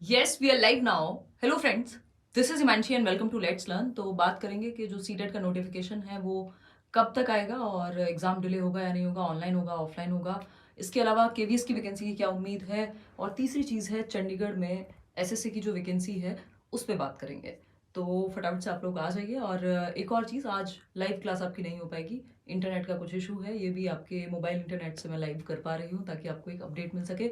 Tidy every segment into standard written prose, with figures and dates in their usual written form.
Yes we are live now. Hello friends, this is Himanshi and welcome to let's learn. तो बात करेंगे कि जो सीटेट का नोटिफिकेशन है वो कब तक आएगा और एग्जाम डिले होगा या नहीं होगा, ऑनलाइन होगा ऑफलाइन होगा। इसके अलावा केवीएस की वैकेंसी की क्या उम्मीद है, और तीसरी चीज़ है चंडीगढ़ में एसएससी की जो वैकेंसी है उस पर बात करेंगे। तो फटाफट से आप लोग आ जाइए। और एक और चीज़, आज लाइव क्लास आपकी नहीं हो पाएगी, इंटरनेट का कुछ इशू है। ये भी आपके मोबाइल इंटरनेट से मैं लाइव कर पा रही हूँ ताकि आपको एक अपडेट मिल सके।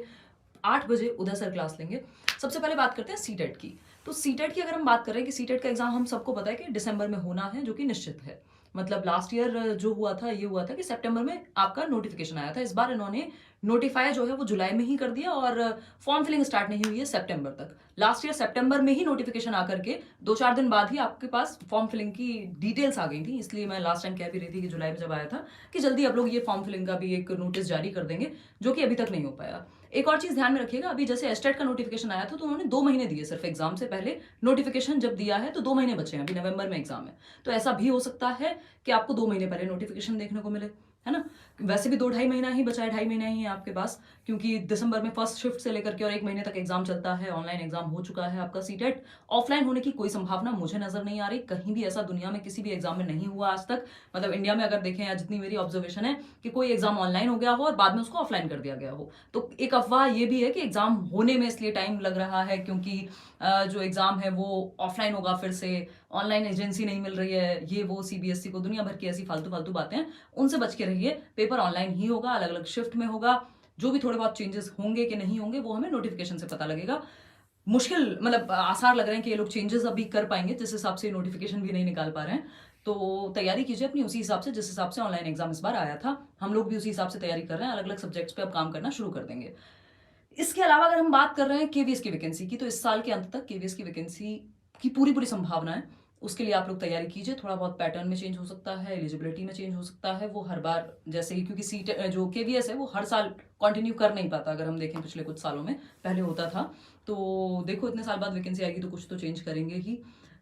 8 बजे उधर सर क्लास लेंगे। सबसे पहले बात करते हैं सीटेट की। तो सीटेट की अगर हम बात करें कि सीटेट का एग्जाम हम सबको पता है कि दिसंबर में होना है, जो कि निश्चित है। मतलब लास्ट ईयर जो हुआ था ये हुआ था कि सितंबर में आपका नोटिफिकेशन आया था। इस बार इन्होंने नोटिफाई जो है वो जुलाई में ही कर दिया और फॉर्म फिलिंग स्टार्ट नहीं हुई है सितंबर तक। लास्ट ईयर सितंबर में ही नोटिफिकेशन आकर के 2-4 दिन बाद ही आपके पास फॉर्म फिलिंग की डिटेल्स आ गई थी। इसलिए मैं लास्ट टाइम कह भी रही थी कि जुलाई में जब आया था कि जल्दी आप लोग ये फॉर्म फिलिंग का भी एक नोटिस जारी कर देंगे, जो कि अभी तक नहीं हो पाया। एक और चीज ध्यान में रखिएगा, अभी जैसे एस्टेट का नोटिफिकेशन आया था तो उन्होंने 2 महीने दिए सिर्फ एग्जाम से पहले। नोटिफिकेशन जब दिया है तो 2 महीने बचे हैं, अभी नवंबर में एग्जाम है। तो ऐसा भी हो सकता है कि आपको 2 महीने पहले नोटिफिकेशन देखने को मिले, है ना। वैसे भी 2-2.5 महीना ही बचा है, 2.5 महीना ही है आपके पास, क्योंकि दिसंबर में फर्स्ट शिफ्ट से लेकर के और 1 महीने तक एग्जाम चलता है। ऑनलाइन एग्जाम हो चुका है आपका सीटेट। ऑफलाइन होने की कोई संभावना मुझे नजर नहीं आ रही, कहीं भी ऐसा दुनिया में किसी भी एग्जाम में नहीं हुआ आज तक। मतलब इंडिया में अगर देखें या जितनी मेरी ऑब्जर्वेशन है कि कोई एग्जाम ऑनलाइन हो गया हो और बाद में उसको ऑफलाइन कर दिया गया हो। तो एक अफवाह ये भी है कि एग्जाम होने में इसलिए टाइम लग रहा है क्योंकि जो एग्जाम है वो ऑफलाइन होगा, फिर से ऑनलाइन एजेंसी नहीं मिल रही है, ये वो सीबीएसई को दुनिया भर की ऐसी फालतू फालतू बातें हैं, उनसे बच के रहिए। पेपर ऑनलाइन ही होगा, अलग अलग शिफ्ट में होगा। जो भी थोड़े बहुत चेंजेस होंगे कि नहीं होंगे वो हमें नोटिफिकेशन से पता लगेगा। मुश्किल मतलब आसार लग रहे हैं कि ये लोग चेंजेस अभी कर पाएंगे, जिस हिसाब से नोटिफिकेशन भी नहीं निकाल पा रहे हैं। तो तैयारी कीजिए अपनी उसी हिसाब से जिस हिसाब से ऑनलाइन एग्जाम इस बार आया था। हम लोग भी उसी हिसाब से तैयारी कर रहे हैं, अलग अलग सब्जेक्ट्स पे अब काम करना शुरू कर देंगे। इसके अलावा अगर हम बात कर रहे हैं केवीएस की वैकेंसी की, तो इस साल के अंत तक केवीएस की वैकेंसी की पूरी पूरी संभावना है। उसके लिए आप लोग तैयारी कीजिए। थोड़ा बहुत पैटर्न में चेंज हो सकता है, एलिजिबिलिटी में चेंज हो सकता है, वो हर बार जैसे ही, क्योंकि सीट जो केवीएस है वो हर साल कंटिन्यू कर नहीं पाता। अगर हम देखें पिछले कुछ सालों में पहले होता था, तो देखो इतने साल बाद वैकेंसी आएगी तो कुछ तो चेंज करेंगे ही।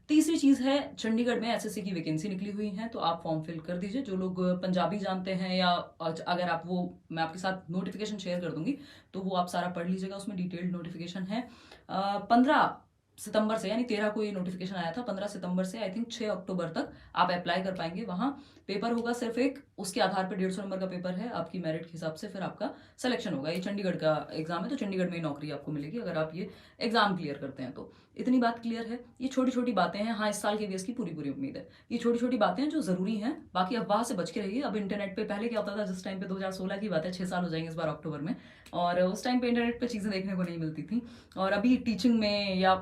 तीसरी चीज है, चंडीगढ़ में एसएससी की वैकेंसी निकली हुई है, तो आप फॉर्म फिल कर दीजिए। जो लोग पंजाबी जानते हैं या अगर आप वो, मैं आपके साथ नोटिफिकेशन शेयर कर दूंगी तो वो आप सारा पढ़ लीजिएगा, उसमें डिटेल्ड नोटिफिकेशन है। 15 सितंबर से, यानी 13 को ये नोटिफिकेशन आया था, 15 सितंबर से आई थिंक 6 अक्टूबर तक आप अप्लाई कर पाएंगे। वहां पेपर होगा सिर्फ एक, उसके आधार पर 150 नंबर का पेपर है, आपकी मेरिट के हिसाब से फिर आपका सिलेक्शन होगा। ये चंडीगढ़ का एग्जाम है, तो चंडीगढ़ में ही नौकरी आपको मिलेगी अगर आप ये एग्जाम क्लियर करते हैं तो। इतनी बात क्लियर है। ये छोटी छोटी बातें हैं। हाँ, इस साल के बेस की पूरी पूरी उम्मीद है। ये छोटी छोटी बातें हैं जो जरूरी हैं, बाकी अफवाह से बच के रहिए। अब इंटरनेट पे पहले क्या होता था, जिस टाइम पे 2016 की बात है, 6 साल हो जाएंगे इस बार अक्टूबर में, और उस टाइम पे इंटरनेट पे चीजें देखने को नहीं मिलती थी। और अभी टीचिंग में, या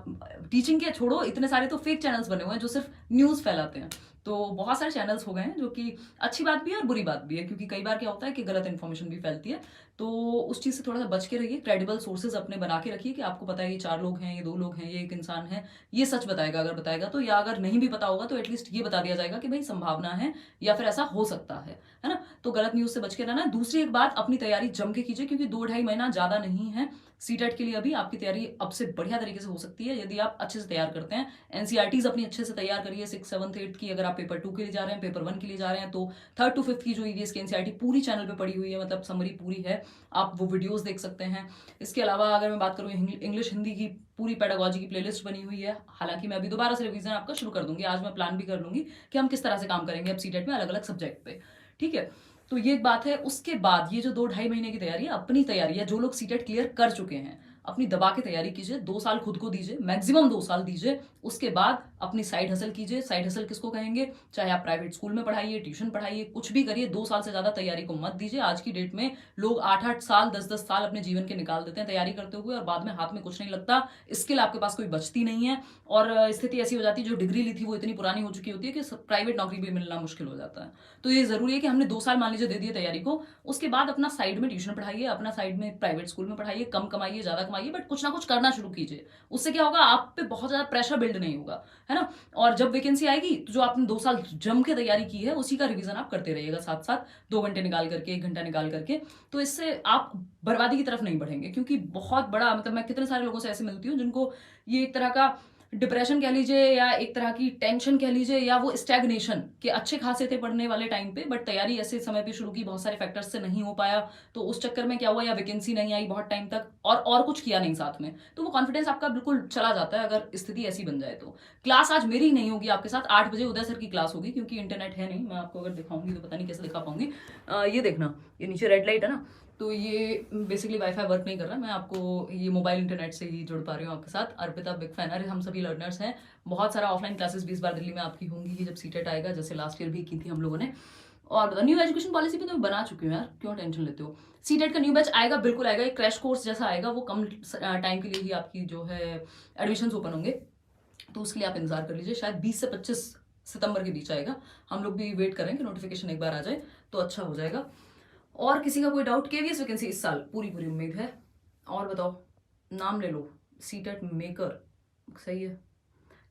टीचिंग के छोड़ो, इतने सारे तो फेक चैनल्स बने हुए हैं जो सिर्फ न्यूज फैलाते हैं। तो बहुत सारे चैनल्स हो गए हैं, जो कि अच्छी बात भी है और बुरी बात भी है, क्योंकि कई बार क्या होता है कि गलत इन्फॉर्मेशन भी फैलती है। तो उस चीज से थोड़ा सा बच के रहिए। क्रेडिबल सोर्सेज अपने बना के रखिए कि आपको पता है ये 4 लोग हैं, ये 2 लोग हैं, ये एक इंसान है, ये सच बताएगा अगर बताएगा तो, या अगर नहीं भी पता होगा तो एटलीस्ट ये बता दिया जाएगा कि भाई संभावना है या फिर ऐसा हो सकता है ना। तो गलत न्यूज से बच के रहना। दूसरी एक बात, अपनी तैयारी जम के कीजिए, क्योंकि 2-2.5 महीना ज्यादा नहीं है सीटेट के लिए। अभी आपकी तैयारी अब से बढ़िया तरीके से हो सकती है यदि आप अच्छे से तैयार करते हैं। एनसीईआरटीज अपनी अच्छे से तैयार करिए। 6, 7, 8 की अगर आप पेपर 2 के लिए जा रहे हैं, पेपर 1 के लिए जा रहे हैं, तो 3rd to 5th की जो ईवीएस की एनसीईआरटी पूरी चैनल पे पड़ी हुई है, मतलब समरी पूरी है, आप वो वीडियोस देख सकते हैं। इसके अलावा अगर मैं बात करूँ, इंग्लिश हिंदी की पूरी पेडागोजी की प्लेलिस्ट बनी हुई है। हालांकि मैं अभी दोबारा से रिवीजन आपका शुरू कर दूंगी, आज मैं प्लान भी कर लूंगी कि हम किस तरह से काम करेंगे अब सीटेट में अलग अलग सब्जेक्ट पे। ठीक है, तो ये एक बात है। उसके बाद ये जो 2-2.5 महीने की तैयारी है, अपनी तैयारी है, जो लोग सीटेट क्लियर कर चुके हैं अपनी दबा के तैयारी कीजिए। 2 साल खुद को दीजिए, मैक्सिमम 2 साल दीजिए। उसके बाद अपनी साइड हसल कीजिए। साइड हसल किसको कहेंगे, चाहे आप प्राइवेट स्कूल में पढ़ाइए, ट्यूशन पढ़ाइए, कुछ भी करिए, 2 साल से ज्यादा तैयारी को मत दीजिए। आज की डेट में लोग 8-8 साल, 10-10 साल अपने जीवन के निकाल देते हैं तैयारी करते हुए, और बाद में हाथ में कुछ नहीं लगता, स्किल आपके पास कोई बचती नहीं है, और स्थिति ऐसी हो जाती है जो डिग्री ली थी वो इतनी पुरानी हो चुकी होती है कि प्राइवेट नौकरी भी मिलना मुश्किल हो जाता है। तो ये जरूरी है कि हमने 2 साल मान लीजिए दे दिए तैयारी को, उसके बाद अपना साइड में ट्यूशन पढ़ाइए, अपना साइड में प्राइवेट स्कूल में पढ़ाइए, कम कमाइए ज्यादा कमाइए, बट कुछ ना कुछ करना शुरू कीजिए। उससे क्या होगा, आप पे बहुत ज्यादा प्रेशर बिल्ड नहीं होगा, है ना। और जब वैकेंसी आएगी तो जो आपने 2 साल जम के तैयारी की है उसी का रिवीजन आप करते रहिएगा, साथ साथ 2 घंटे निकाल करके, 1 घंटा निकाल करके। तो इससे आप बर्बादी की तरफ नहीं बढ़ेंगे, क्योंकि बहुत बड़ा, मतलब मैं कितने सारे लोगों से ऐसे मिलती हूँ जिनको ये एक तरह का डिप्रेशन कह लीजिए या एक तरह की टेंशन कह लीजिए या वो स्टैग्नेशन के अच्छे खासे थे पढ़ने वाले टाइम पे, बट तैयारी ऐसे समय पे शुरू की बहुत सारे फैक्टर्स से नहीं हो पाया, तो उस चक्कर में क्या हुआ, या वैकेंसी नहीं आई बहुत टाइम तक, और कुछ किया नहीं साथ में, तो वो कॉन्फिडेंस आपका बिल्कुल चला जाता है अगर स्थिति ऐसी बन जाए तो। क्लास आज मेरी नहीं होगी आपके साथ, 8 बजे उदय सर की क्लास होगी, क्योंकि इंटरनेट है नहीं, मैं आपको अगर दिखाऊंगी तो पता नहीं कैसे दिखा पाऊंगी। ये देखना, ये नीचे रेड लाइट है ना, तो ये बेसिकली वाईफाई वर्क नहीं कर रहा, मैं आपको ये मोबाइल इंटरनेट से ही जुड़ पा रही हूँ आपके साथ। अर्पिता बिग फैन, अरे हम सभी लर्नर्स हैं, बहुत सारा ऑफलाइन क्लासेस 20 बार दिल्ली में आपकी होंगी ही जब सीटेट आएगा, जैसे लास्ट ईयर भी की थी हम लोगों ने। और बताओ, न्यू एजुकेशन पॉलिसी भी तो मैं बना चुकी हूँ यार, क्यों टेंशन लेते हो। सीटेट का न्यू बैच आएगा, बिल्कुल आएगा, एक क्रैश कोर्स जैसा आएगा, वो कम टाइम के लिए ही आपकी जो है एडमिशन ओपन होंगे, तो उसके लिए आप इंतजार कर लीजिए, शायद 20 से 25 सितंबर के बीच आएगा। हम लोग भी वेट करें कि नोटिफिकेशन एक बार आ जाए तो अच्छा हो जाएगा। और किसी का कोई डाउट, केवीएस वैकेंसी इस साल पूरी पूरी उम्मीद है। और बताओ, नाम ले लो, सीटेट मेकर, सही है।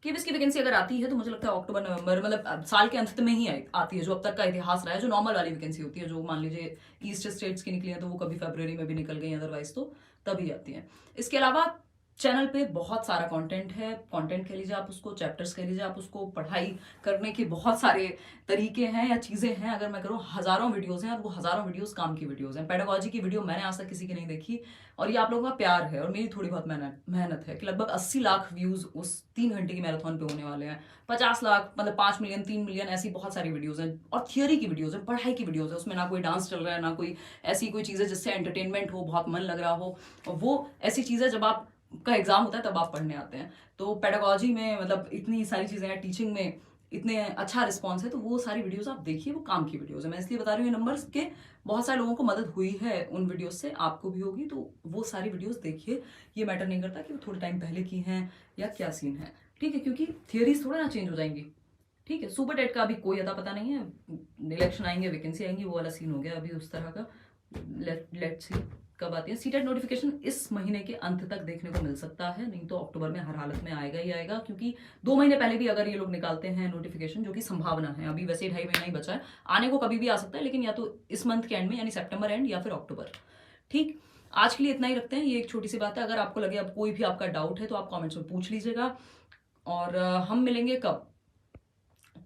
केवीएस की वैकेंसी अगर आती है तो मुझे लगता है अक्टूबर नवंबर, मतलब साल के अंत में ही आती है, जो अब तक का इतिहास रहा है, जो नॉर्मल वाली वैकेंसी होती है, जो मान लीजिए ईस्ट स्टेट्स की निकली है तो वो कभी फरवरी में भी निकल गई, अदरवाइज तो तभी आती है। इसके अलावा चैनल पे बहुत सारा कंटेंट है, कंटेंट कह लीजिए आप उसको, चैप्टर्स कह लीजिए आप उसको, पढ़ाई करने के बहुत सारे तरीके हैं या चीज़ें हैं, अगर मैं करूँ हज़ारों वीडियोज़ हैं, और वो हज़ारों वीडियोज़ काम की वीडियोज़ हैं। पेडागोजी की वीडियो मैंने आज तक किसी की नहीं देखी, और ये आप लोगों का प्यार है और मेरी थोड़ी बहुत मेहनत है कि लगभग 80 लाख व्यूज़ उस 3 घंटे की मैराथन पे होने वाले हैं। 50 लाख मतलब 5 मिलियन, 3 मिलियन, ऐसी बहुत सारी वीडियोज़ हैं, और थियोरी की वीडियोज़ हैं, पढ़ाई की वीडियोज़ है, उसमें ना कोई डांस चल रहा है, ना कोई ऐसी कोई चीज़ है जिससे एंटरटेनमेंट हो, बहुत मन लग रहा हो। वो ऐसी चीज़ है जब आप का एग्जाम होता है तब आप पढ़ने आते हैं। तो पेडागोजी में मतलब इतनी सारी चीज़ें हैं, टीचिंग में इतने अच्छा रिस्पॉन्स है, तो वो सारी वीडियोस आप देखिए, वो काम की वीडियोस है। मैं इसलिए बता रही हूँ नंबर्स के, बहुत सारे लोगों को मदद हुई है उन वीडियोस से, आपको भी होगी, तो वो सारी वीडियोस देखिए। ये मैटर नहीं करता कि वो थोड़े टाइम पहले की हैं या क्या सीन है, ठीक है, क्योंकि थियरीज थोड़ा ना चेंज हो जाएंगी, ठीक है। सुपर टेट का अभी कोई अता पता नहीं है, इलेक्शन आएंगे, वैकेंसी आएंगी, वो वाला सीन हो गया अभी उस तरह का। लेट्स सी कब आती है सीटेट नोटिफिकेशन। इस महीने के अंत तक देखने को मिल सकता है, नहीं तो अक्टूबर में हर हालत में आएगा ही आएगा, क्योंकि 2 महीने पहले भी अगर ये लोग निकालते हैं नोटिफिकेशन, जो कि संभावना है, अभी वैसे 2.5 महीना ही बचा है, आने को कभी भी आ सकता है, लेकिन या तो इस मंथ के एंड में यानी सितंबर एंड या फिर अक्टूबर। ठीक, आज के लिए इतना ही रखते हैं, ये एक छोटी सी बात है। अगर आपको लगे अब कोई भी आपका डाउट है तो आप कॉमेंट्स में पूछ लीजिएगा, और हम मिलेंगे कब,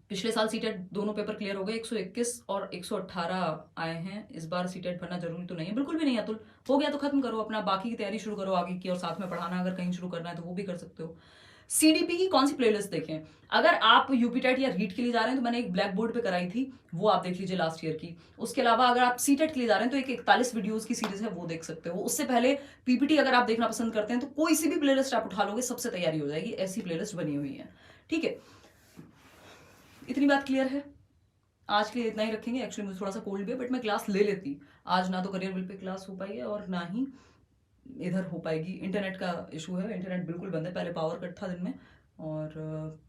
पिछले साल सीटेट दोनों पेपर क्लियर हो गए, 121 और 118 आए हैं। इस बार सीटेट भरना जरूरी तो नहीं है, बिल्कुल भी नहीं अतुल, हो गया तो खत्म करो अपना, बाकी की तैयारी शुरू करो आगे की, और साथ में पढ़ाना अगर कहीं शुरू करना है तो वो भी कर सकते हो। सीडीपी की कौन सी प्लेलिस्ट देखें, अगर आप यूपीटेट या रीट के लिए जा रहे हैं तो मैंने एक ब्लैक बोर्ड पे कराई थी, वो आप देख लीजिए लास्ट ईयर की। उसके अलावा अगर आप सीटेट के लिए जा रहे हैं तो एक 41 वीडियोस की सीरीज है, वो देख सकते हो। उससे पहले पीपीटी अगर आप देखना पसंद करते हैं तो कोई सी भी प्लेलिस्ट आप उठा लोगे, सबसे तैयारी हो जाएगी, ऐसी प्लेलिस्ट बनी हुई है, ठीक है। इतनी बात क्लियर है, आज के लिए इतना ही रखेंगे। एक्चुअली मुझे थोड़ा सा कोल्ड भी है, बट मैं क्लास ले लेती, आज ना तो करियर बिल पे क्लास हो पाई है और ना ही इधर हो पाएगी, इंटरनेट का इशू है, इंटरनेट बिल्कुल बंद है, पहले पावर कट था दिन में, और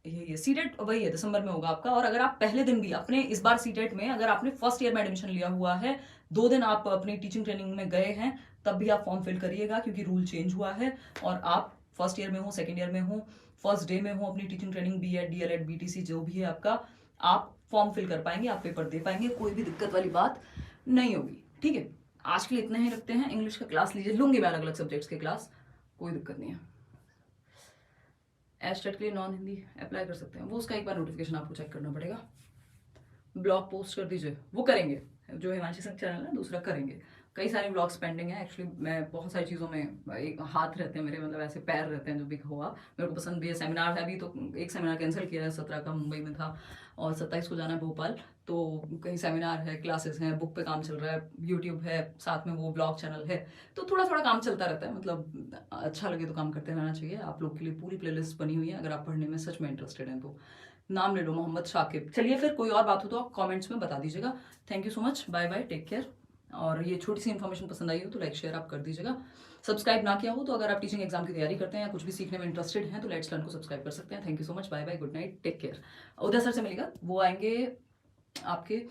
यही है। सीटेट वही है, दिसंबर में होगा आपका। और अगर आप पहले दिन भी अपने इस बार सीटेट में, अगर आपने फर्स्ट ईयर में एडमिशन लिया हुआ है, 2 दिन आप अपनी टीचिंग ट्रेनिंग में गए हैं, तब भी आप फॉर्म फिल करिएगा, क्योंकि रूल चेंज हुआ है, और आप फर्स्ट ईयर में हो, सेकेंड ईयर में हो, फर्स्ट डे में हो अपनी teaching training, B Ed, D El Ed, BTC जो भी है आपका, आप फॉर्म फिल कर पाएंगे, आप पेपर दे पाएंगे, कोई भी दिक्कत वाली बात नहीं होगी, ठीक है। आज के लिए इतना ही रखते हैं। इंग्लिश का क्लास लीजिए, लूंगी मैं अलग अलग सब्जेक्ट्स के क्लास, कोई दिक्कत नहीं है। एस्टेट के लिए नॉन हिंदी अप्लाई कर सकते हैं, वो उसका एक बार नोटिफिकेशन आपको चेक करना पड़ेगा। ब्लॉग पोस्ट कर दीजिए, वो करेंगे, जो हिमांशी सिंह चैनल है दूसरा, करेंगे। कई सारे ब्लॉग्स पेंडिंग है एक्चुअली, मैं बहुत सारी चीज़ों में एक हाथ रहते हैं मेरे, मतलब ऐसे पैर रहते हैं, जो भी हुआ मेरे को पसंद भी है। सेमिनार है, अभी तो एक सेमिनार कैंसिल किया है, 17 का मुंबई में था, और 27 को जाना है भोपाल, तो कहीं सेमिनार है, क्लासेस हैं, बुक पे काम चल रहा है, यूट्यूब है, साथ में वो ब्लॉग चैनल है, तो थोड़ा थोड़ा काम चलता रहता है, मतलब अच्छा लगे तो काम करते रहना चाहिए। आप लोग के लिए पूरी प्लेलिस्ट बनी हुई है, अगर आप पढ़ने में सच में इंटरेस्टेड हैं तो। नाम ले लो, मोहम्मद शाकिब। चलिए फिर, कोई और बात हो तो आप कमेंट्स में बता दीजिएगा। Thank you so much, bye bye, take care. और ये छोटी सी इन्फॉर्मेशन पसंद आई हो तो लाइक शेयर आप कर दीजिएगा। सब्सक्राइब ना किया हो तो अगर आप टीचिंग एग्जाम की तैयारी करते हैं या कुछ भी सीखने में इंटरेस्टेड हैं तो लेट्स लर्न को सब्सक्राइब कर सकते हैं। Thank you so much, bye bye, good night, take care. Uday sir से मिलेगा, वो आएंगे आपके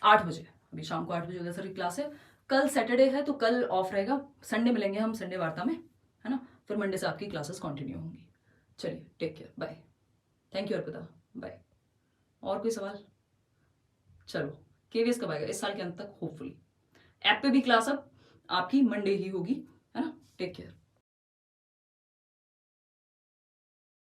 8 बजे, अभी शाम को 8 बजे उदय सर की क्लास है। कल सैटरडे है तो कल ऑफ रहेगा, संडे मिलेंगे हम, संडे वार्ता में, है ना, फिर मंडे से आपकी क्लासेस कंटिन्यू होंगी। चलिए, take care, bye. Thank you Arpita, bye. और कोई सवाल? चलो, केवीएस कब आएगा? इस साल के अंत तक होपफुली। ऐप पे भी क्लास अब आपकी मंडे ही होगी, है ना। Take care.